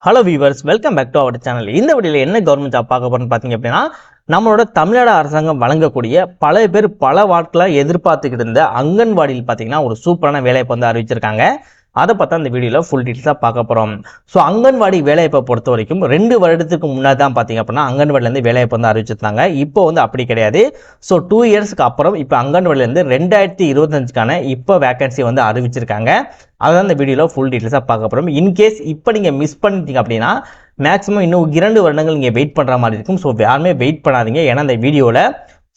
Hello viewers, welcome back to our channel. இந்த வீடியோவில் என்ன கவர்மெண்ட் ஜாப் பார்க்க போகிறோம்னு பார்த்தீங்க அப்படின்னா, நம்மளோட தமிழ்நாடு அரசாங்கம் வழங்கக்கூடிய பல பேர் பல வாட்களாக எதிர்பார்த்துக்கிட்டு இருந்த அங்கன்வாடியில் பார்த்தீங்கன்னா ஒரு சூப்பரான வேலைவாய்ப்பு வந்து அறிவிச்சிருக்காங்க. அதை பார்த்தா இந்த வீடியோவில் ஃபுல் டீட்டெயில்ஸாக பார்க்க போகிறோம். ஸோ அங்கன்வாடி வேலைவாய்ப்பை பொறுத்த வரைக்கும் 2 வருடத்துக்கு முன்னாடி தான் பார்த்தீங்க அப்படின்னா அங்கன்வாடிலேருந்து வேலைவாய்ப்பு வந்து அறிவிச்சிருந்தாங்க. இப்போ வந்து அப்படி கிடையாது. ஸோ 2 இயர்ஸ்க்கு அப்புறம் இப்போ அங்கன்வாடிலேருந்து 2025க்கான இப்போ வேகன்சி வந்து அறிவிச்சிருக்காங்க. அதான் இந்த வீடியோவில் ஃபுல் டீட்டெயில்ஸாக பார்க்க போகிறோம். இன்கேஸ் இப்போ நீங்கள் மிஸ் பண்ணிட்டீங்க அப்படின்னா மேக்ஸிமம் இன்னும் 2 வருடங்கள் நீங்கள் வெயிட் பண்ணுற மாதிரி இருக்கும். ஸோ யாருமே வெயிட் பண்ணாதீங்க. ஏன்னா இந்த வீடியோவில்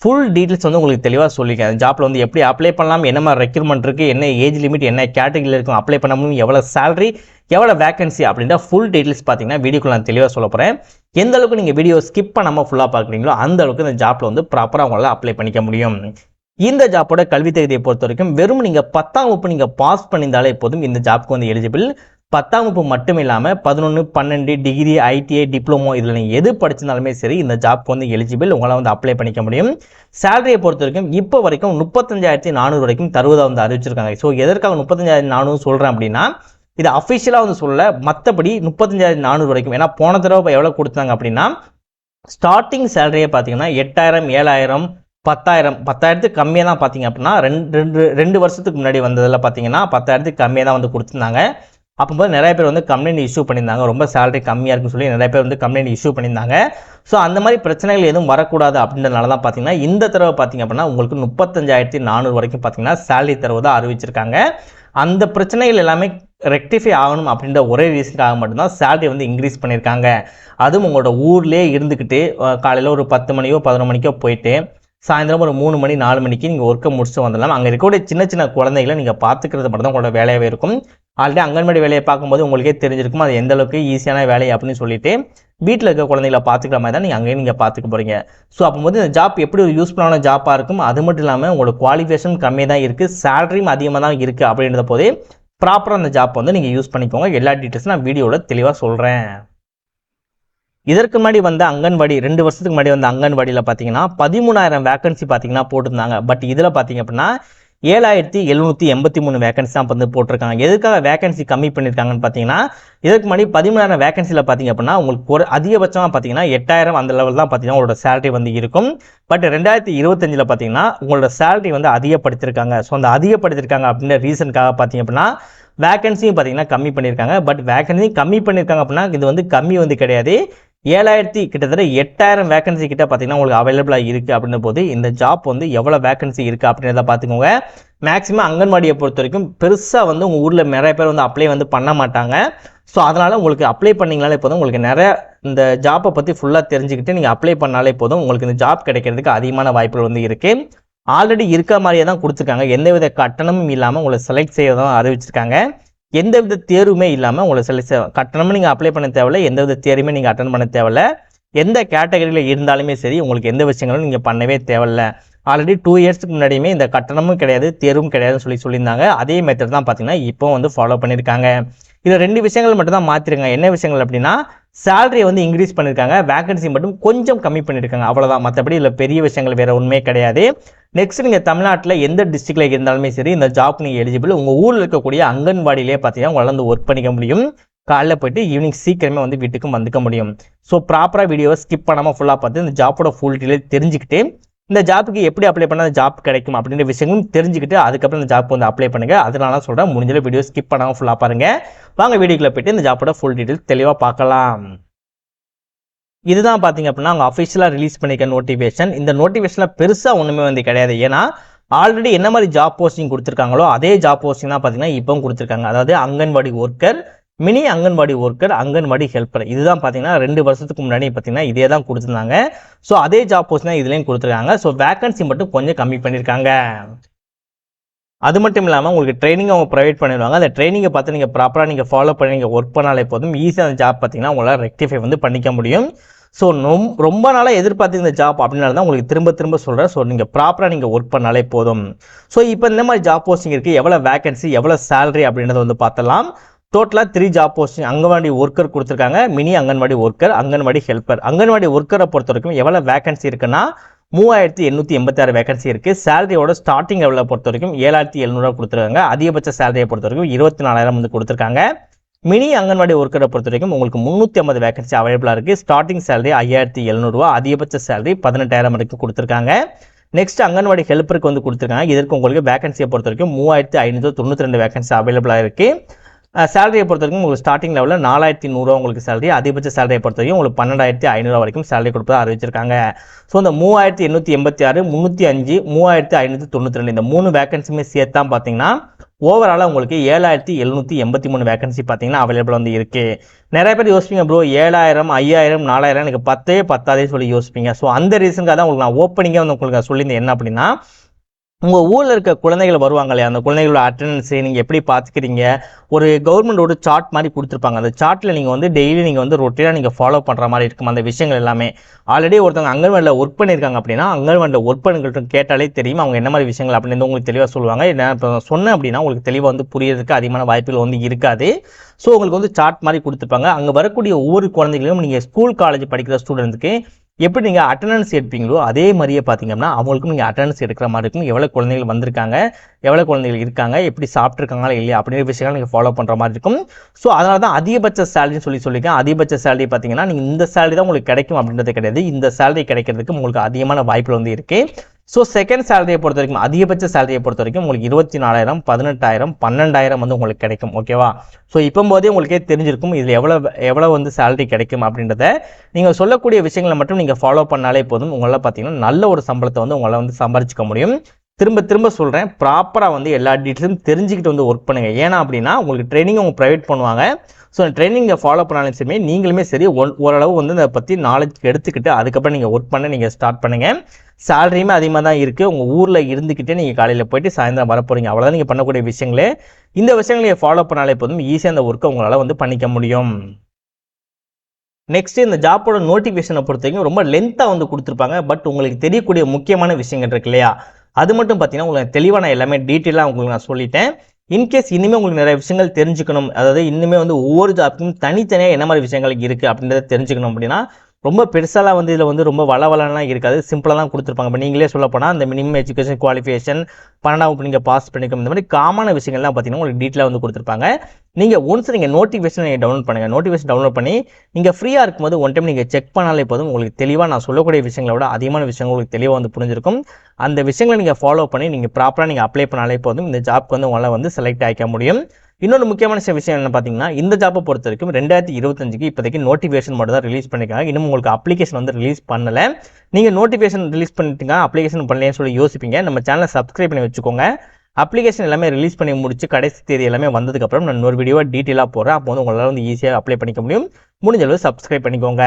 ஃபுல் டீட்டெயில்ஸ் வந்து உங்களுக்கு தெளிவாக சொல்லியிருக்கேன். அந்த ஜாப்பில் வந்து எப்படி அப்ளை பண்ணலாம், என்ன மாதிரி ரெக்யூர்மெண்ட் இருக்குது, என்ன ஏஜ் லிமிட், என்ன கேட்டகரியில் இருக்கும் அப்ளை பண்ண முடியும், எவ்வளோ சேலரி, எவ்வளோ வேகன்சி அப்படின்ற ஃபுல் டீட்டெயில்ஸ் பார்த்தீங்கன்னா வீடியோக்குள்ள நான் தெளிவாக சொல்ல போகிறேன். எந்த அளவுக்கு நீங்கள் வீடியோ ஸ்கிப் பண்ணாமல் ஃபுல்லாக பார்க்குறீங்களோ அந்த அளவுக்கு இந்த ஜாப்பில் வந்து ப்ராப்பராக உங்களால் அப்ளை பண்ணிக்க முடியும். இந்த ஜாப்போட கல்வி தகுதியை பொறுத்த வரைக்கும் வெறும் நீங்கள் 10ஆம் வகுப்பு நீங்கள் பாஸ் பண்ணியிருந்தாலே போதும் இந்த ஜாப்க்கு வந்து எலிஜிபிள். 10ஆம் வகுப்பு மட்டும் இல்லாமல் 11, 12 டிகிரி, ஐடிஐ, டிப்ளமோ இதில் நீங்கள் எது படிச்சிருந்தாலுமே சரி இந்த ஜாப்க்கு வந்து எலிஜிபிள். உங்களால் வந்து அப்ளை பண்ணிக்க முடியும். சேலரியை பொறுத்த வரைக்கும் இப்போ வரைக்கும் 35,400 வரைக்கும் தருவதாக வந்து அறிவிச்சிருக்காங்க. ஸோ எதற்காக 35,400 சொல்கிறேன் அப்படின்னா இது அஃபிஷியலாக வந்து சொல்ல, மற்றபடி 35,400 வரைக்கும். ஏன்னா போன தடவை எவ்வளோ கொடுத்தாங்க அப்படின்னா ஸ்டார்டிங் சேலரியை பார்த்தீங்கன்னா 8,000, 7,000, 10,000 கம்மியாக தான் பார்த்தீங்க அப்படின்னா ரெண்டு வருஷத்துக்கு முன்னாடி வந்ததில் பார்த்தீங்கன்னா 10,000 கம்மியாக தான் வந்து கொடுத்துருந்தாங்க. அப்போது நிறைய பேர் வந்து கம்ப்ளைண்ட் இஷ்யூ பண்ணியிருந்தாங்க. ரொம்ப சேலரி கம்மியாக இருக்குன்னு சொல்லி நிறைய பேர் வந்து கம்ப்ளைண்ட் இஷ்யூ பண்ணியிருந்தாங்க. ஸோ அந்த மாதிரி பிரச்சனைகள் எதுவும் வரக்கூடாது அப்படின்றதுனால தான் பார்த்தீங்கன்னா இந்த தடவை பார்த்தீங்க அப்படின்னா உங்களுக்கு 35,400 வரைக்கும் பார்த்தீங்கன்னா சேலரி தரவு தான் அறிவிச்சிருக்காங்க. அந்த பிரச்சனைகள் எல்லாமே ரெக்டிஃபை ஆகணும் அப்படின்ற ஒரே ரீசனுக்காக மட்டும்தான் சேலரி வந்து இன்க்ரீஸ் பண்ணியிருக்காங்க. அதுவும் உங்களோட ஊர்லேயே இருந்துக்கிட்டு காலையில் ஒரு 10 மணியோ 11 மணிக்கோ போயிட்டு சாயந்தரம் ஒரு 3 மணி 4 மணிக்கு நீங்கள் ஒர்க்கை முடிச்சுட்டு வந்துடலாம். அங்கே இருக்கக்கூடிய சின்ன சின்ன குழந்தைகளை நீங்கள் பார்த்துக்கிறது மட்டும் தான் உங்களோட வேலையாகவே இருக்கும். ஆல்ரெடி அங்கன்வாடி வேலையை பார்க்கும்போது உங்களுக்கே தெரிஞ்சிருக்கும் அது எந்த அளவுக்கு ஈஸியான வேலை அப்படின்னு சொல்லிட்டு வீட்டில் இருக்க குழந்தைகளை பார்த்துக்கிற மாதிரி தான் நீங்கள் அங்கேயும் நீங்கள் பார்த்துக்க போகிறீங்க. ஸோ அப்போது இந்த ஜாப் எப்படி ஒரு யூஸ்ஃபுல்லான ஜாப்பாக இருக்கும். அது மட்டும் இல்லாமல் உங்களோட குவாலிஃபிகேஷன் கம்மியாக தான் இருக்குது, சேலரியும் அதிகமாக தான் இருக்குது அப்படின்றத போதே ப்ராப்பராக அந்த ஜாப் வந்து நீங்கள் யூஸ் பண்ணிக்கோங்க. எல்லா டீட்டெயில்ஸும் நான் வீடியோவில் தெளிவாக சொல்கிறேன். இதற்கு முன்னாடி வந்த அங்கன்வாடி 2 வருஷத்துக்கு முன்னாடி வந்த அங்கன்வாடியில் பார்த்தீங்கன்னா 13,000 வேகன்சி பார்த்தீங்கன்னா போட்டிருந்தாங்க. பட் இதில் பார்த்தீங்க அப்படின்னா 7,783 வேகன்சி தான் வந்து போட்டிருக்காங்க. எதுக்காக வேகன்சி கம்மி பண்ணியிருக்காங்கன்னு பார்த்தீங்கன்னா இதுக்கு முன்னாடி 13,000 வேகன்சியில் பார்த்தீங்க அப்படின்னா உங்களுக்கு ஒரு அதிகபட்சமாக பார்த்தீங்கன்னா 8,000 அந்த லெவல் தான் பார்த்தீங்கன்னா உங்களோட சேலரி வந்து இருக்கும். பட் 2025 பார்த்தீங்கன்னா உங்களோட சேலரி வந்து அதிகப்படுத்திருக்காங்க. ஸோ அந்த அதிகப்படுத்திருக்காங்க அப்படின்ற ரீசனுக்காக பார்த்தீங்க அப்படின்னா வேகன்சியும் பார்த்தீங்கன்னா கம்மி பண்ணியிருக்காங்க. பட் வேகன்சி கம்மி பண்ணியிருக்காங்க அப்படின்னா இது வந்து கம்மி வந்து கிடையாது. 7,000 கிட்டத்தட்ட 8,000 வேகன்சி கிட்ட பார்த்தீங்கன்னா உங்களுக்கு அவைலபிளாக இருக்குது அப்படின்ற போது இந்த ஜாப் வந்து எவ்வளோ வேகன்சி இருக்குது அப்படின்றத பார்த்துக்கோங்க. மேக்ஸிமம் அங்கன்வாடியை பொறுத்த வரைக்கும் பெருசாக வந்து உங்கள் ஊரில் நிறைய பேர் வந்து அப்ளை வந்து பண்ண மாட்டாங்க. ஸோ அதனால் உங்களுக்கு அப்ளை பண்ணிங்கனாலே போதும், உங்களுக்கு நிறைய இந்த ஜாப்பை பற்றி ஃபுல்லாக தெரிஞ்சுக்கிட்டு நீங்கள் அப்ளை பண்ணாலே போதும், உங்களுக்கு இந்த ஜாப் கிடைக்கிறதுக்கு அதிகமான வாய்ப்புகள் வந்து இருக்குது. ஆல்ரெடி இருக்க மாதிரியே தான் கொடுத்துருக்காங்க. எந்தவித கட்டணமும் இல்லாமல் உங்களை செலக்ட் செய்யறதும் அறிவிச்சிருக்காங்க. எந்தவித தேர்வுமே இல்லாமல் உங்களை செலக்ட் கட்டணமும் நீங்கள் அப்ளை பண்ண தேவையில்லை, எந்தவித தேர்வுமே நீங்கள் அட்டன் பண்ண தேவையில்லை. எந்த கேட்டகரியில் இருந்தாலுமே சரி உங்களுக்கு எந்த விஷயங்களும் நீங்கள் பண்ணவே தேவையில்லை. ஆல்ரெடி 2 இயர்ஸ்க்கு முன்னாடியுமே இந்த கட்டணமும் கிடையாது, தேர்வும் கிடையாதுன்னு சொல்லியிருந்தாங்க. அதே மெத்தட் தான் பார்த்தீங்கன்னா இப்போ வந்து ஃபாலோ பண்ணியிருக்காங்க. இதில் 2 விஷயங்கள் மட்டும் தான் மாற்றிருக்காங்க. என்ன விஷயங்கள் அப்படின்னா சேலரியை வந்து இன்க்ரீஸ் பண்ணியிருக்காங்க, வேகன்சி மட்டும் கொஞ்சம் கம்மி பண்ணியிருக்காங்க, அவ்வளோதான். மற்றபடி இதில் பெரிய விஷயங்கள் வேறு ஒன்றுமே கிடையாது. நெக்ஸ்ட் நீங்கள் தமிழ்நாட்டில் எந்த டிஸ்ட்ரிக்டில் இருந்தாலுமே சரி இந்த ஜாப் நீங்கள் எலிஜிபிள். உங்கள் ஊரில் இருக்கக்கூடிய அங்கன்வாடியிலே பார்த்தீங்கன்னா உங்களால் வந்து ஒர்க் பண்ணிக்க முடியும். காலைல போய்ட்டு ஈவினிங் சீக்கிரமே வந்து வீட்டுக்கும் வந்துக்க முடியும். ஸோ ப்ராப்பராக வீடியோவை ஸ்கிப் பண்ணாமல் ஃபுல்லாக பார்த்து இந்த ஜாப்போட ஃபுல் டீட்டெயில் தெரிஞ்சுக்கிட்டு இந்த ஜாப்புக்கு எப்படி அப்ளை பண்ணால் ஜாப் கிடைக்கும் அப்படின்ற விஷயங்களும் தெரிஞ்சுக்கிட்டு அதுக்கப்புறம் இந்த ஜாப் வந்து அப்ளை பண்ணுங்கள். அதனால சொல்கிறேன், முடிஞ்ச வீடியோ ஸ்கிப் பண்ணாமல் ஃபுல்லாக பாருங்கள். வாங்க வீடியோக்குள்ளே போய்ட்டு இந்த ஜாப்போட ஃபுல் டீட்டெயில் தெளிவாக பார்க்கலாம். இதுதான் பார்த்தீங்க அப்படின்னா அவங்க அஃபிஷியலாக ரிலீஸ் பண்ணிக்க நோட்டிஃபிகேஷன். இந்த நோட்டிஃபிகேஷனில் பெருசாக ஒன்றுமே வந்து கிடையாது. ஏன்னா ஆல்ரெடி என்ன மாதிரி ஜாப் போஸ்டிங் கொடுத்துருக்காங்களோ அதே ஜாப் போஸ்டிங் தான் பார்த்தீங்கன்னா இப்போவும் கொடுத்துருக்காங்க. அதாவது anganwadi worker, mini anganwadi worker, anganwadi helper. இதுதான் பார்த்தீங்கன்னா 2 வருஷத்துக்கு முன்னாடி பார்த்தீங்கன்னா இதே தான் கொடுத்துருந்தாங்க. ஸோ அதே ஜாப் போஸ்டிங் தான் இதுலேயும் கொடுத்துருக்காங்க. ஸோ வேகன்சி மட்டும் கொஞ்சம் கம்மி பண்ணியிருக்காங்க. அது மட்டும் இல்லாமல் உங்களுக்கு ட்ரைனிங் அவங்க ப்ரொவைட் பண்ணிடுவாங்க. அந்த ட்ரைனிங்கை பார்த்து நீங்கள் ப்ராப்பராக நீங்கள் ஃபாலோ பண்ணி நீங்கள் ஒர்க் பண்ணாலே போதும், ஈஸியாக அந்த ஜாப் பார்த்தீங்கன்னா உங்களால் ரெக்டிஃபை வந்து பண்ணிக்க முடியும். ஸோ ரொம்ப நாளாக எதிர்பார்த்து இந்த ஜாப் அப்படின்னால தான் உங்களுக்கு திரும்ப சொல்கிறேன். ஸோ நீங்கள் ப்ராப்பராக நீங்கள் ஒர்க் பண்ணாலே போதும். ஸோ இப்போ இந்த மாதிரி ஜாப் போஸ்டிங் இருக்குது, எவ்வளோ வேகன்சி, எவ்வளோ சேலரி அப்படின்றத வந்து பார்த்தலாம். டோட்டலாக 3 ஜாப் போஸ்டிங் அங்கன்வாடி ஒர்க்கர் கொடுத்துருக்காங்க, mini anganwadi worker, anganwadi helper. Anganwadi ஒர்க்கரை பொறுத்த வரைக்கும் எவ்வளோ வேகன்சி இருக்குன்னா 3,886 வேகன்சி இருக்குது. சேலரியோட ஸ்டார்டிங் லெவலில் பொறுத்த வரைக்கும் 7,700 கொடுத்துருக்காங்க. அதிகபட்ச சேலரியை பொறுத்த வரைக்கும் 24,000 வந்து கொடுத்துருக்காங்க. மினி அங்கன்வாடி ஒர்க்கரை பொறுத்த வரைக்கும் உங்களுக்கு 350 வேகன்சி அவைலபிளாக இருக்குது. ஸ்டார்டிங் சேலரி 5700 ரூபா, அதிகபட்ச சேலரி 18000 வரைக்கும் கொடுத்துருக்காங்க. நெக்ஸ்ட் அங்கன்வாடி ஹெல்ப்பருக்கு வந்து கொடுத்துருக்காங்க. இதற்கு உங்களுக்கு வேகன்சியை பொறுத்த வரைக்கும் 3592 வேகன்சி அவைலபிளாக இருக்குது. சேலரியை பொறுத்த வரைக்கும் உங்களுக்கு ஸ்டார்டிங் லெவலில் 4100 உங்களுக்கு சேலரி, அதிகபட்ச சேலரியை பொறுத்த வரைக்கும் உங்களுக்கு 12500 வரைக்கும் சேலரி கொடுப்பதாக அறிவிச்சிருக்காங்க. ஸோ இந்த 3886, 305, 3592 இந்த 3 வேகன்சியுமே சேர்த்து தான் பார்த்தீங்கன்னா ஓவராலாக உங்களுக்கு 7783 வேகன்சி பார்த்தீங்கன்னா அவைலபிள் வந்து இருக்குது. நிறைய பேர் யோசிப்பீங்க ப்ரோ 7000, 5000, 4000 எனக்கு 10 பத்தாதே சொல்லி யோசிப்பீங்க. ஸோ அந்த ரீசனுக்காக தான் உங்களுக்கு நான் ஓப்பனிங்காக வந்து உங்களுக்கு சொல்லியிருந்தேன். என்ன அப்படின்னா, உங்கள் ஊரில் இருக்க குழந்தைகள் வருவாங்க இல்லையா, அந்த குழந்தைகளோட அட்டண்டன்ஸை நீங்கள் எப்படி பார்த்துக்கிறீங்க, ஒரு கவர்மெண்டோட சார்ட் மாதிரி கொடுத்துருப்பாங்க. அந்த சார்ட்டில் நீங்கள் வந்து டெய்லி நீங்கள் வந்து ரொட்டீனாக நீங்கள் ஃபாலோ பண்ணுற மாதிரி இருக்கும் அந்த விஷயங்கள் எல்லாமே. ஆல்ரெடி ஒருத்தவங்க அங்கன்வாடியில் ஒர்க் பண்ணியிருக்காங்க அப்படின்னா அங்கன்வாடியில் ஒர்க் பண்ணிக்கிட்டு கேட்டாலே தெரியும் அவங்க என்ன மாதிரி விஷயங்கள் அப்படின்னு உங்களுக்கு தெளிவாக சொல்லுவாங்க. நான் இப்போ சொன்னேன் அப்படின்னா உங்களுக்கு தெளிவாக வந்து புரியறதுக்கு அதிகமான வாய்ப்புகள் வந்து இருக்காது. ஸோ உங்களுக்கு வந்து சார்ட் மாதிரி கொடுத்துருப்பாங்க. அங்கே வரக்கூடிய ஒவ்வொரு குழந்தைகளையும் நீங்கள் ஸ்கூல் காலேஜ் படிக்கிற ஸ்டூடெண்ட்ஸுக்கு எப்படி நீங்கள் அட்டண்டன்ஸ் எடுப்பீங்களோ அதே மாதிரியே பார்த்தீங்கன்னா அவங்களுக்கும் நீங்கள் அட்டண்டன்ஸ் எடுக்கிற மாதிரி இருக்கும். எவ்வளோ குழந்தைகள் வந்திருக்காங்க, எவ்வளோ குழந்தைகள் இருக்காங்க, எப்படி சாப்பிட்ருக்காங்களா இல்லையா அப்படிங்கிற விஷயங்கள் நீங்கள் ஃபாலோ பண்ணுற மாதிரி இருக்கும். ஸோ அதனால தான் அதிகபட்ச சேலரின்னு சொல்லியிருக்கேன். அதிகபட்ச சேலரி பார்த்தீங்கன்னா நீங்கள் இந்த சேலரி தான் உங்களுக்கு கிடைக்கும் அப்படின்றது கிடையாது. இந்த சேலரி கிடைக்கிறதுக்கு உங்களுக்கு அதிகமான வாய்ப்புகள் வந்து இருக்குது. ஸோ செகண்ட் சேலரியை பொறுத்த வரைக்கும் அதிகபட்ச சேலரியை பொறுத்த வரைக்கும் உங்களுக்கு 24000, 18000, 12000 வந்து உங்களுக்கு கிடைக்கும். ஓகேவா? ஸோ இப்போ போதே உங்களுக்கே தெரிஞ்சிருக்கும் இதில் எவ்வளோ வந்து சேலரி கிடைக்கும் அப்படின்றத. நீங்கள் சொல்லக்கூடிய விஷயங்களை மட்டும் நீங்கள் ஃபாலோ பண்ணாலே போதும். உங்களால் பார்த்தீங்கன்னா நல்ல ஒரு சம்பளத்தை வந்து உங்களால் வந்து சம்பாரிச்சிக்க முடியும். திரும்ப திரும்ப சொல்கிறேன், ப்ராப்பராக வந்து எல்லா டீட்டெயிலும் தெரிஞ்சுக்கிட்டு வந்து ஒர்க் பண்ணுங்கள். ஏன்னா அப்படின்னா உங்களுக்கு ட்ரைனிங் அவங்க ப்ரொவைட் பண்ணுவாங்க. ஸோ ட்ரைனிங்கை ஃபாலோ பண்ணாலும் சரி நீங்களுமே சரி ஓரளவு வந்து அதை பற்றி நாலேஜ் எடுத்துக்கிட்டு அதுக்கப்புறம் நீங்கள் ஒர்க் பண்ண நீங்கள் ஸ்டார்ட் பண்ணுங்கள். சேலரியுமே அதிகமாக தான் இருக்குது. உங்கள் ஊரில் இருந்துக்கிட்டே நீங்கள் காலையில் போயிட்டு சாயந்தரம் வர போகிறீங்க. அவ்வளோதான் நீங்கள் பண்ணக்கூடிய விஷயங்களே. இந்த விஷயங்களை நீங்கள் ஃபாலோ பண்ணாலே போதும் ஈஸியாக அந்த ஒர்க்கை உங்களால் வந்து பண்ணிக்க முடியும். நெக்ஸ்ட் இந்த ஜாப்போட நோட்டிஃபிகேஷனை பொறுத்த வரைக்கும் ரொம்ப லென்த்தாக வந்து கொடுத்துருப்பாங்க. பட் உங்களுக்கு தெரியக்கூடிய முக்கியமான விஷயங்கள் இருக்கு இல்லையா, அது மட்டும் பார்த்தீங்கன்னா உங்களுக்கு தெளிவான எல்லாமே டீட்டெயிலாக உங்களுக்கு நான் சொல்லிட்டேன். இன்கேஸ் இனிமேல் உங்களுக்கு நிறைய விஷயங்கள் தெரிஞ்சுக்கணும், அதாவது இன்னுமே வந்து ஒவ்வொரு ஜாப்புக்கும் தனித்தனியாக என்ன மாதிரி விஷயங்கள் இருக்குது அப்படின்றத தெரிஞ்சுக்கணும் அப்படின்னா ரொம்ப பெருசாலாம் வந்து இதில் வந்து ரொம்ப வளவலாம் இருக்காது. சிம்பிளாக தான் கொடுத்துருப்பாங்க. இப்போ நீங்களே சொல்ல போனால் அந்த மினிமம் எஜுகேஷன் குவாலிஃபிகேஷன் 12வது நீங்கள் பாஸ் பண்ணிக்கணும், இந்த மாதிரி காமனான விஷயங்கள்லாம் பார்த்தீங்கன்னா உங்களுக்கு டீட்டெயிலாக வந்து கொடுத்துருப்பாங்க. நீங்கள் ஒன்ஸ் நீங்கள் நோட்டிஃபிகேஷன் நீங்கள் டவுன்லோட் பண்ணுங்கள். நோட்டிஃபிகேஷன் டவுன்லோட் பண்ணி நீங்கள் ஃப்ரீயாக இருக்கும்போது ஒன் டைம் நீங்கள் செக் பண்ணாலே போதும் உங்களுக்கு தெளிவாக நான் சொல்லக்கூடிய விஷயங்களை விட அதிகமான விஷயங்கள் உங்களுக்கு தெளிவாக வந்து புரிஞ்சிருக்கும். அந்த விஷயங்களை நீங்கள் ஃபாலோ பண்ணி நீங்கள் ப்ராப்பராக நீங்கள் அப்ளை பண்ணாலே போதும் இந்த ஜாப்க்கு வந்து உங்களால் வந்து செலக்ட் ஆகிக்க முடியும். இன்னொரு முக்கியமான விஷயம் என்ன பார்த்தீங்கன்னா, இந்த ஜாப்பை பொறுத்த வரைக்கும் 2025க்கு இப்போதைக்கு நோட்டிஃபிகேஷன் மட்டும் தான் ரிலீஸ் பண்ணியிருக்காங்க. இன்னும் உங்களுக்கு அப்ளிகேஷன் வந்து ரிலீஸ் பண்ணலை. நீங்கள் நோட்டிஃபிகேஷன் ரிலீஸ் பண்ணிட்டீங்க, அப்ளிகேஷன் பண்ணலைன்னு சொல்லி யோசிப்பீங்க. நம்ம சேனலை சப்ஸ்கிரைப் பண்ணி வச்சுக்கோங்க. அப்ளிகேஷன் எல்லாமே ரிலீஸ் பண்ணி முடிச்சு கடைசி தேதி எல்லாமே வந்ததுக்கப்புறம் நான் இன்னொரு வீடியோவாக டீட்டெயிலாக போகிறேன். அப்போ வந்து உங்களால் வந்து ஈஸியாக அப்ளை பண்ணிக்க முடியும். முடிஞ்ச அளவு சப்ஸ்கிரைப் பண்ணிக்கோங்க.